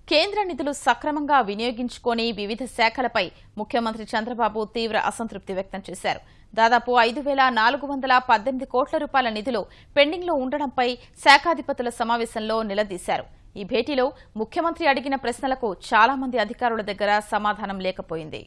కేంద్ర నిధులు సక్రమంగా వినియోగించుకొని వివిధ శాఖలపై ముఖ్యమంత్రి చంద్రబాబు తీవ్ర అసంతృప్తి వ్యక్తం చేశారు. దాదాపు 5,418 కోట్ల రూపాయల నిధులు పెండింగ్లో ఉండడంపై శాఖాధిపతుల సమావేశంలో నిలదీశారు. ఈ భేటీలో ముఖ్యమంత్రి అడిగిన ప్రశ్నలకు చాలా మంది అధికారుల దగ్గర సమాధానం లేకపోయింది.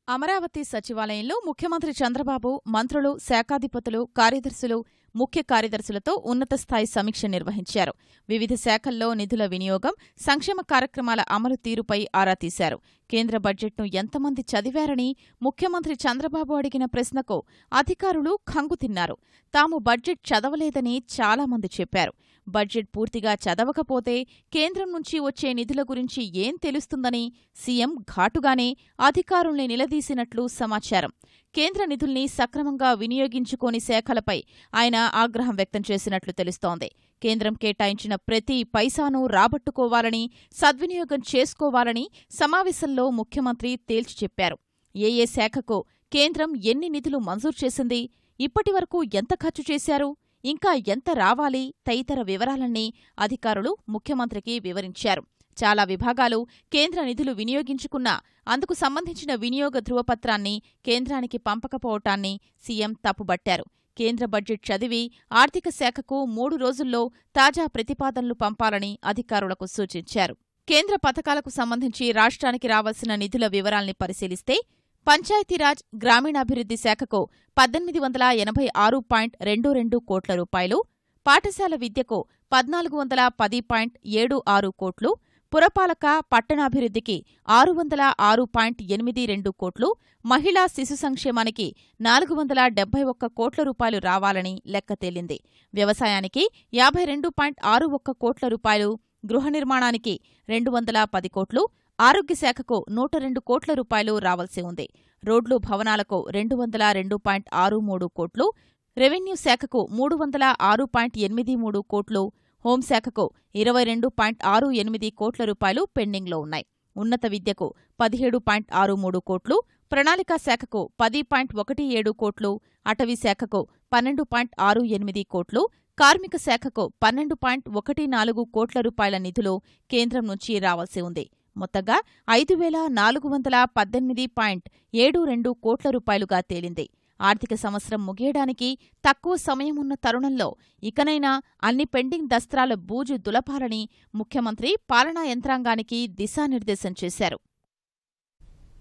అమరావతి సచివాలయంలో ముఖ్యమంత్రి చంద్రబాబు మంత్రులు, శాఖాధిపతులు, కార్యదర్శులు, ముఖ్య కార్యదర్శులతో ఉన్నత స్థాయి సమీక్ష నిర్వహించారు. వివిధ శాఖల్లో నిధుల వినియోగం, సంక్షేమ కార్యక్రమాల అమలు తీరుపై ఆరా తీశారు. కేంద్ర బడ్జెట్ను ఎంతమంది చదివారని ముఖ్యమంత్రి చంద్రబాబు అడిగిన ప్రశ్నకు అధికారులు ఖంగుతిన్నారు. తాము బడ్జెట్ చదవలేదని చాలామంది చెప్పారు. బడ్జెట్ పూర్తిగా చదవకపోతే కేంద్రం నుంచి వచ్చే నిధుల గురించి ఏం తెలుస్తుందని సీఎం ఘాటుగానే అధికారుల్ని నిలదీసినట్లు సమాచారం. కేంద్ర నిధుల్ని సక్రమంగా వినియోగించుకోని శాఖలపై ఆయన ఆగ్రహం వ్యక్తం చేసినట్లు తెలుస్తోంది. కేంద్రం కేటాయించిన ప్రతి పైసాను రాబట్టుకోవాలని, సద్వినియోగం చేసుకోవాలని సమావేశంలో ముఖ్యమంత్రి తేల్చి చెప్పారు. ఏ శాఖకు కేంద్రం ఎన్ని నిధులు మంజూరు చేసింది, ఇప్పటివరకు ఎంత ఖర్చు చేశారు, ఇంకా ఎంత రావాలి తదితర వివరాలన్నీ అధికారులు ముఖ్యమంత్రికి వివరించారు. చాలా విభాగాలు కేంద్ర నిధులు వినియోగించుకున్నా అందుకు సంబంధించిన వినియోగ ధృవపత్రాన్ని కేంద్రానికి పంపకపోవటాన్ని సీఎం తప్పుబట్టారు. కేంద్ర బడ్జెట్ చదివి ఆర్థిక శాఖకు 3 రోజుల్లో తాజా ప్రతిపాదనలు పంపాలని అధికారులకు సూచించారు. కేంద్ర పథకాలకు సంబంధించి రాష్ట్రానికి రావాల్సిన నిధుల వివరాల్ని పరిశీలిస్తే పంచాయతీరాజ్, గ్రామీణాభివృద్ధి శాఖకు 1886.22 కోట్ల రూపాయలు, పాఠశాల విద్యకు 1410.76 కోట్లు, పురపాలక, పట్టణాభివృద్ధికి 606.82 కోట్లు, మహిళా శిశు సంక్షేమానికి 471 కోట్ల రూపాయలు రావాలని లెక్క తేలింది. వ్యవసాయానికి 52.61 కోట్ల రూపాయలు, గృహ నిర్మాణానికి 210 కోట్లు, ఆరోగ్య శాఖకు 102 కోట్ల రూపాయలు రావాల్సి ఉంది. రోడ్లు, భవనాలకు 202.63 కోట్లు, రెవెన్యూ శాఖకు 306.83 కోట్లు, హోంశాఖకు 22.68 కోట్ల రూపాయలు పెండింగ్లో ఉన్నాయి. ఉన్నత విద్యకు 17.63 కోట్లు, ప్రణాళికా శాఖకు 10.17 కోట్లు, అటవీ శాఖకు 12.68 కోట్లు, కార్మిక శాఖకు 12.14 కోట్ల రూపాయల నిధులు కేంద్రం నుంచి రావాల్సి ఉంది. మొత్తంగా 5,418.72 కోట్ల రూపాయలుగా తేలింది. ఆర్థిక సంవత్సరం ముగియడానికి తక్కువ సమయమున్న తరుణంలో ఇకనైనా అన్ని పెండింగ్ దస్త్రాల బూజు దులపాలని ముఖ్యమంత్రి పాలనా యంత్రాంగానికి దిశానిర్దేశం చేశారు.